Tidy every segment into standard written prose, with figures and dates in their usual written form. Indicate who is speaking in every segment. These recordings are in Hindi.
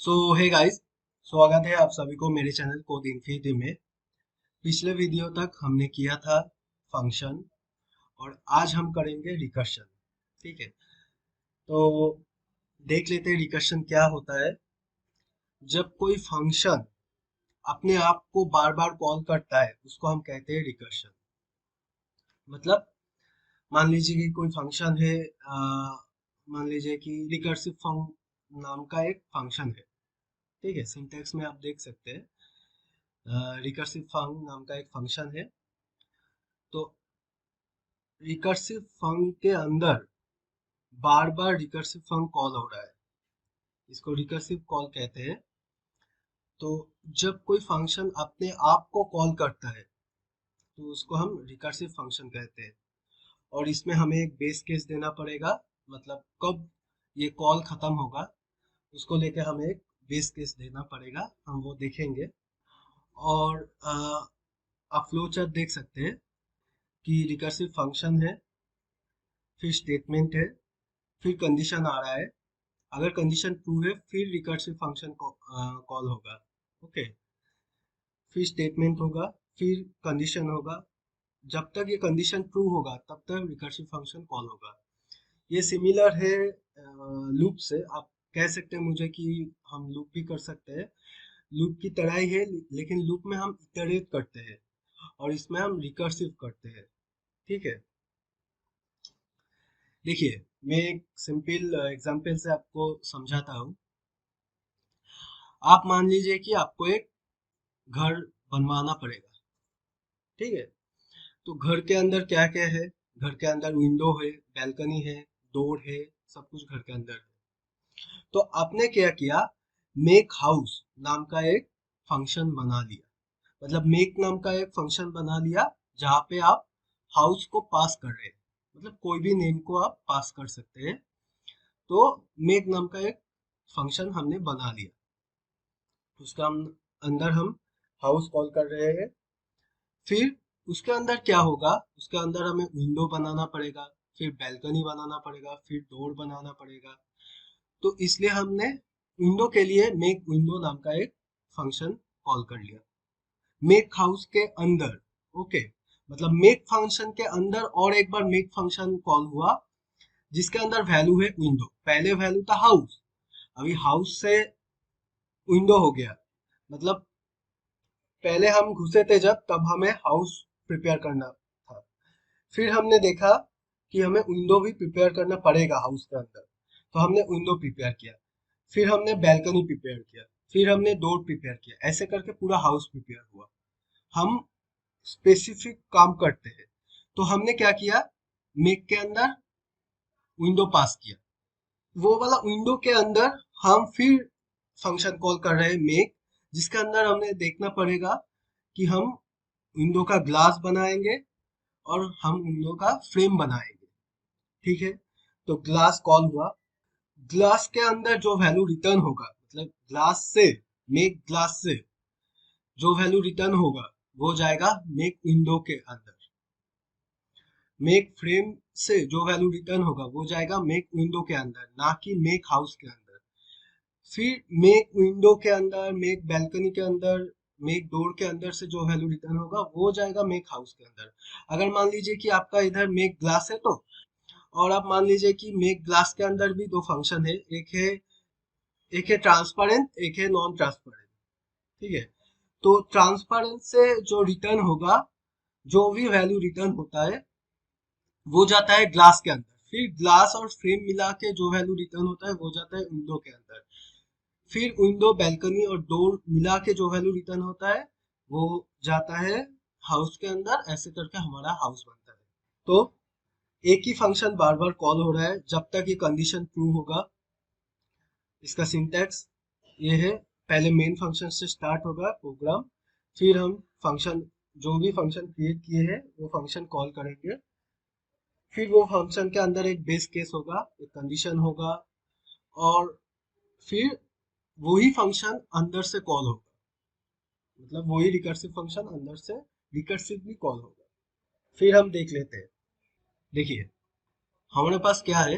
Speaker 1: सो हे गाइस, स्वागत है आप सभी को मेरे चैनल कोड इन्फिनिटी में। पिछले वीडियो तक हमने किया था फंक्शन और आज हम करेंगे रिकर्शन। ठीक है, तो देख लेते हैं रिकर्शन क्या होता है। जब कोई फंक्शन अपने आप को बार बार कॉल करता है उसको हम कहते हैं रिकर्शन। मतलब मान लीजिए कि कोई फंक्शन है, मान लीजिए कि रिकर्सिव फंक्शन नाम का एक फंक्शन है। ठीक है, सिंटैक्स में आप देख सकते हैं रिकर्सिव फंक्शन नाम का एक फंक्शन है। तो रिकर्सिव फंक्शन के अंदर बार बार रिकर्सिव फंक्शन कॉल हो रहा है, इसको रिकर्सिव कॉल कहते हैं। तो जब कोई फंक्शन अपने आप को कॉल करता है तो उसको हम रिकर्सिव फंक्शन कहते हैं। और इसमें हमें एक बेस केस देना पड़ेगा, मतलब कब ये कॉल खत्म होगा उसको लेके हमें एक बेस केस देना पड़ेगा, हम वो देखेंगे। और आप फ्लो चार्ट देख सकते हैं कि रिकर्सिव फंक्शन है, फिर स्टेटमेंट है, फिर कंडीशन आ रहा है। अगर कंडीशन ट्रू है फिर रिकर्सिव फंक्शन कॉल होगा। ओके, फिर स्टेटमेंट होगा, फिर कंडीशन होगा। जब तक ये कंडीशन ट्रू होगा तब तक रिकर्सिव फंक्शन कॉल होगा। ये सिमिलर है लूप से। आप कह सकते हैं मुझे कि हम लूप भी कर सकते हैं, लूप की तरह ही है, लेकिन लूप में हम इटरेट करते हैं और इसमें हम रिकर्सिव करते हैं। ठीक है, देखिए मैं एक सिंपल एग्जांपल से आपको समझाता हूँ। आप मान लीजिए कि आपको एक घर बनवाना पड़ेगा। ठीक है, तो घर के अंदर क्या क्या है? घर के अंदर विंडो है, बैल्कनी है, डोर है, सब कुछ घर के अंदर है। तो आपने क्या किया, मेक हाउस नाम का एक फंक्शन बना लिया। मतलब मेक नाम का एक फंक्शन बना लिया जहाँ पे आप हाउस को पास कर रहे हैं, मतलब कोई भी नेम को आप पास कर सकते हैं। तो मेक नाम का एक फंक्शन हमने बना लिया, उसका हम अंदर हम हाउस कॉल कर रहे हैं। फिर उसके अंदर क्या होगा, उसके अंदर हमें विंडो बनाना पड़ेगा, फिर बैल्कनी बनाना पड़ेगा, फिर डोर बनाना पड़ेगा। तो इसलिए हमने विंडो के लिए मेक विंडो नाम का एक फंक्शन कॉल कर लिया मेक हाउस के अंदर। ओके, मतलब मेक फंक्शन के अंदर और एक बार मेक फंक्शन कॉल हुआ जिसके अंदर वैल्यू है विंडो। पहले वैल्यू था हाउस, अभी हाउस से विंडो हो गया। मतलब पहले हम घुसे थे जब, तब हमें हाउस प्रिपेयर करना था। फिर हमने देखा कि हमें विंडो भी प्रिपेयर करना पड़ेगा हाउस के अंदर, तो हमने विंडो प्रिपेयर किया। फिर हमने बैल्कनी प्रिपेयर किया, फिर हमने डोर प्रिपेयर किया, ऐसे करके पूरा हाउस प्रिपेयर हुआ। हम स्पेसिफिक काम करते हैं, तो हमने क्या किया, मेक के अंदर विंडो पास किया। वो वाला विंडो के अंदर हम फिर फंक्शन कॉल कर रहे हैं मेक, जिसके अंदर हमें देखना पड़ेगा कि हम विंडो का ग्लास बनाएंगे और हम विंडो का फ्रेम बनाएंगे। ठीक है, तो ग्लास कॉल हुआ। ग्लास के अंदर जो वैल्यू रिटर्न होगा, मतलब ग्लास से, मेक ग्लास से जो वैल्यू रिटर्न होगा वो जाएगा मेक विंडो के अंदर। मेक फ्रेम से जो वैल्यू रिटर्न होगा वो जाएगा मेक विंडो के अंदर, ना कि मेक हाउस के अंदर। फिर मेक विंडो के अंदर, मेक बैल्कनी के अंदर, मेक डोर के अंदर से जो वैल्यू रिटर्न होगा वो जाएगा मेक हाउस के अंदर। अगर मान लीजिए कि आपका इधर मेक ग्लास है, तो और आप मान लीजिए कि मेक ग्लास के अंदर भी दो फंक्शन है, एक है ट्रांसपेरेंट, एक है नॉन ट्रांसपेरेंट। ठीक है, तो ट्रांसपेरेंट से जो रिटर्न होगा, जो भी वैल्यू रिटर्न होता है वो जाता है ग्लास के अंदर। फिर ग्लास और फ्रेम मिला के जो वैल्यू रिटर्न होता है वो जाता है विंडो के अंदर। फिर विंडो, बैल्कनी और डोर मिला के जो वैल्यू रिटर्न होता है वो जाता है हाउस के अंदर। ऐसे करके हमारा हाउस बनता है। तो एक ही फंक्शन बार बार कॉल हो रहा है जब तक ये कंडीशन ट्रू होगा। इसका सिंटैक्स ये है, पहले मेन फंक्शन से स्टार्ट होगा प्रोग्राम, फिर हम फंक्शन, जो भी फंक्शन क्रिएट किए हैं वो फंक्शन कॉल करेंगे। फिर वो फंक्शन के अंदर एक बेस केस होगा, एक कंडीशन होगा, और फिर वही फंक्शन अंदर से कॉल होगा। मतलब वही रिकर्सिव फंक्शन अंदर से रिकर्सिवली कॉल होगा। फिर हम देख लेते हैं। देखिए हमारे पास क्या है,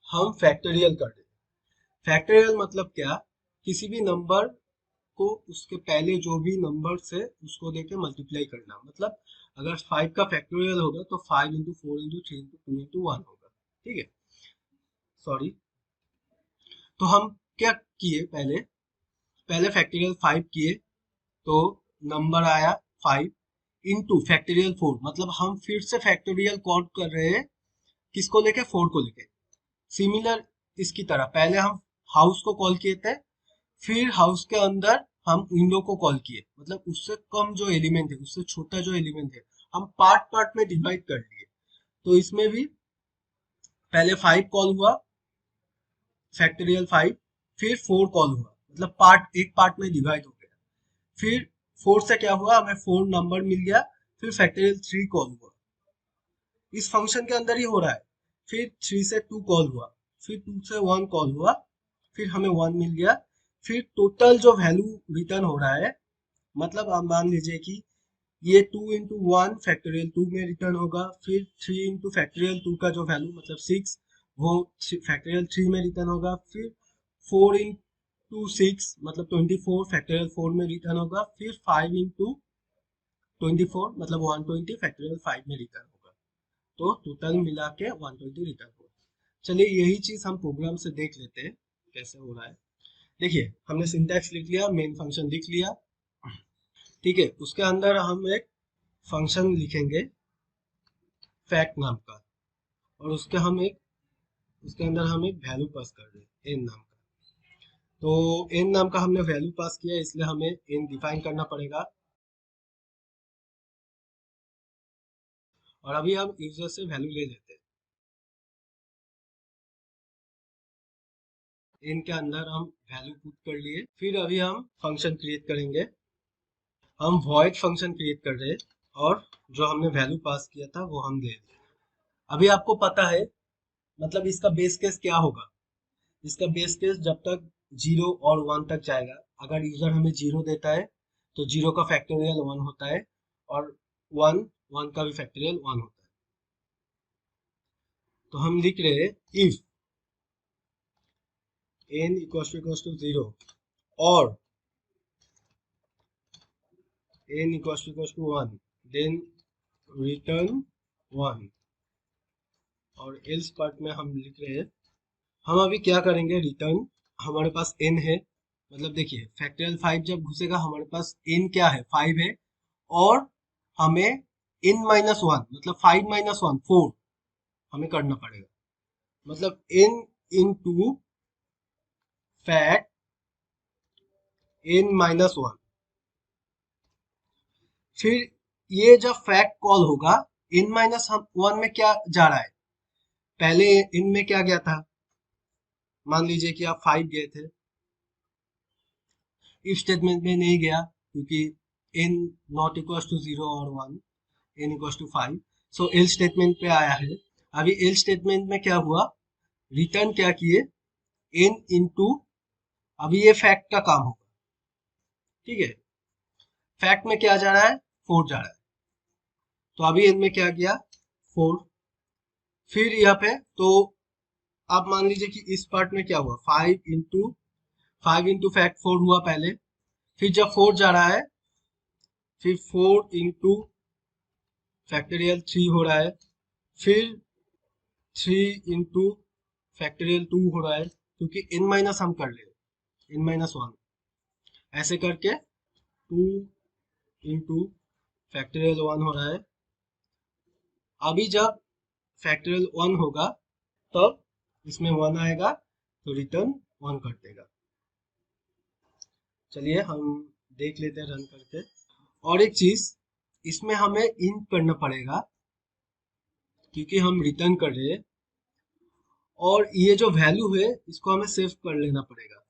Speaker 1: हम फैक्टोरियल कर रहे हैं। फैक्टोरियल मतलब क्या, किसी भी नंबर को उसके पहले जो भी नंबर से उसको देके मल्टीप्लाई करना, मतलब अगर 5 का फैक्टोरियल होगा तो 5 इंटू 4 इंटू 3 इंटू 2 इंटू 1 होगा। ठीक है, सॉरी। तो हम क्या किए, पहले पहले फैक्टोरियल 5 किए तो नंबर आया 5 इंटू फैक्टोरियल 4, मतलब हम फिर से फैक्टोरियल कॉल कर रहे हैं, किसको लेके, 4 को लेके। सिमिलर इसकी तरह पहले हम हाउस को कॉल किए थे, फिर हाउस के अंदर हम विंडो को कॉल किए, मतलब उससे कम जो एलिमेंट है, उससे छोटा जो एलिमेंट है, हम पार्ट पार्ट में डिवाइड कर लिए। तो इसमें भी पहले 5 कॉल हुआ, फैक्टोरियल 5, फिर 4 कॉल हुआ, मतलब पार्ट एक पार्ट में डिवाइड हो गया। फिर 4 से क्या हुआ, हमें 4 नंबर मिल गया, फिर फैक्टोरियल 3 कॉल हुआ, इस फंक्शन के अंदर ही हो रहा है। फिर 3 से 2 कॉल हुआ, फिर 2 से 1 कॉल हुआ, फिर हमें 1 मिल गया। फिर टोटल जो वैल्यू रिटर्न हो रहा है, मतलब आप मान लीजिए कि ये 2 इंटू 1 फैक्टोरियल 2 में रिटर्न होगा, फिर 3 इंटू फैक्टोरियल 2 का जो वैल्यू मतलब 6, वो फैक्टोरियल 3 में रिटर्न होगा, फिर 4 इंटू 6 मतलब 24 फैक्टोरियल 4 में रिटर्न होगा, फिर 5 इंटू 24 मतलब 120 फैक्टोरियल 5 में रिटर्न होगा। तो टोटल मिला के 120 रिटर्न होगा। चलिए यही चीज हम प्रोग्राम से देख लेते हैं कैसे हो रहा है। देखिए हमने सिंटैक्स लिख लिया, मेन फंक्शन लिख लिया, ठीक है। उसके अंदर हम एक फंक्शन लिखेंगे फैक्ट नाम का, और उसके अंदर हम एक वैल्यू पास कर रहे हैं एन नाम का। तो एन नाम का हमने वैल्यू पास किया, इसलिए हमें एन डिफाइन करना पड़ेगा। और अभी हम यूजर से वैल्यू ले लेते हैं। एन के अंदर हम वैल्यू पुट कर लिए, फिर अभी हम फंक्शन क्रिएट करेंगे। हम वॉइड फंक्शन क्रिएट कर रहे हैं, और जो हमने वैल्यू पास किया था वो हम दे रहे हैं। अभी आपको पता है, मतलब इसका बेस केस क्या होगा। इसका बेस केस जब तक 0 और 1 तक जाएगा, अगर यूजर हमें 0 देता है तो 0 का फैक्टोरियल 1 होता है, और 1 1 का भी फैक्टोरियल 1 होता है। तो हम लिख रहे हैं इफ n इक्वल्स टू 0 और n equals to 1, then return 1। और एल्स पार्ट में हम लिख रहे हैं, हम अभी क्या करेंगे, रिटर्न, हमारे पास n है, मतलब देखिए फैक्टोरियल 5 जब घुसेगा हमारे पास n क्या है, 5 है, और हमें n माइनस 1 मतलब 5 माइनस 1 4 हमें करना पड़ेगा, मतलब n into fact n minus 1। फिर ये जब फैक्ट कॉल होगा, n माइनस 1 में क्या जा रहा है, पहले n में क्या गया था, मान लीजिए कि आप 5 गए थे, इफ स्टेटमेंट में नहीं गया क्योंकि n नॉट इक्वल टू 0 और 1, n equal to 5, so else statement पे आया है। अभी एल स्टेटमेंट में क्या हुआ, रिटर्न क्या किए, n इंटू, अभी ये फैक्ट का काम होगा, ठीक है। फैक्ट में क्या जा रहा है, 4 जा रहा है, तो अभी इनमें क्या किया, 4। फिर यहाँ पे तो आप मान लीजिए कि इस पार्ट में क्या हुआ, 5 इंटू फैक्ट 4 हुआ पहले, फिर जब 4 जा रहा है, फिर 4 इंटू फैक्टोरियल 3 हो रहा है, फिर 3 इंटू फैक्टोरियल 2 हो रहा है, क्योंकि n माइनस हम कर ले, n माइनस 1, ऐसे करके 2 इंटू फैक्टोरियल 1 हो रहा है। अभी जब फैक्टोरियल 1 होगा तब इसमें 1 आएगा, तो रिटर्न 1 कर देगा। चलिए हम देख लेते हैं रन करके। और एक चीज, इसमें हमें इन करना पड़ेगा क्योंकि हम रिटर्न कर रहे हैं, और ये जो वैल्यू है इसको हमें सेव कर लेना पड़ेगा।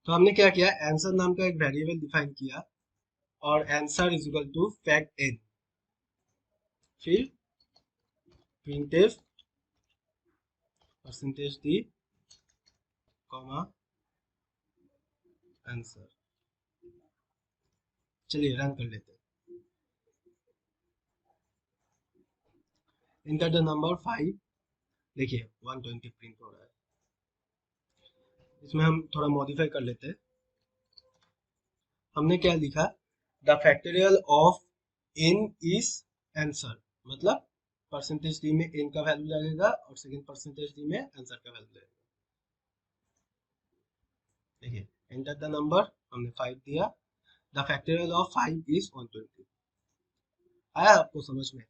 Speaker 1: तो हमने क्या किया, आंसर नाम का एक वेरिएबल डिफाइन किया, और answer is equal to fact n, फिर printf percentage d comma answer. चलिए रन कर लेते हैं। इंटर द नंबर 5, देखिए 120 प्रिंट हो रहा है। इसमें हम थोड़ा मॉडिफाई कर लेते हैं। हमने क्या लिखा, the factorial of n is answer, मतलब परसेंटेज डी में n का वैल्यू लगेगा और सेकंड परसेंटेज डी में आंसर का वैल्यू लगेगा। देखिए, एंटर द नंबर, हमने 5 दिया, द फैक्टोरियल ऑफ 5 इज 120। आया आपको समझ में?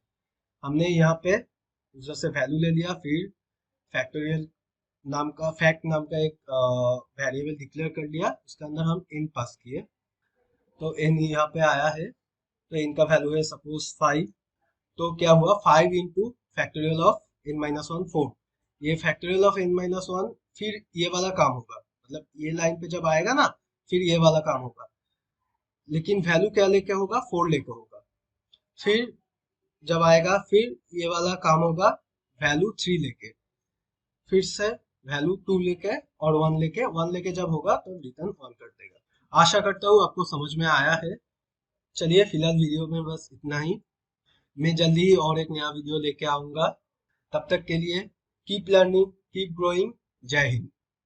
Speaker 1: हमने यहाँ पे यूजर से वैल्यू ले लिया, फिर फैक्टोरियल नाम का फैक्ट नाम का एक वेरिएबल डिक्लेयर कर लिया, उसके अंदर हम n पास किए, तो n यहाँ पे आया है, तो n का वैल्यू है सपोज 5। तो क्या हुआ, 5 into factorial of n minus one 4, ये factorial of n minus one, फिर ये वाला काम होगा, मतलब ये लाइन पे जब आएगा ना, फिर ये वाला काम होगा, लेकिन वैल्यू क्या लेके होगा, 4 लेके होगा। फिर जब आएगा, फिर ये वाला काम होगा वैल्यू 3 लेके, फिर से वैल्यू 2 लेके और 1 लेके जब होगा तो रिटर्न ऑन कर देगा। आशा करता हूँ आपको समझ में आया है। चलिए फिलहाल वीडियो में बस इतना ही, मैं जल्दी ही और एक नया वीडियो लेके आऊंगा। तब तक के लिए कीप लर्निंग, कीप ग्रोइंग। जय हिंद।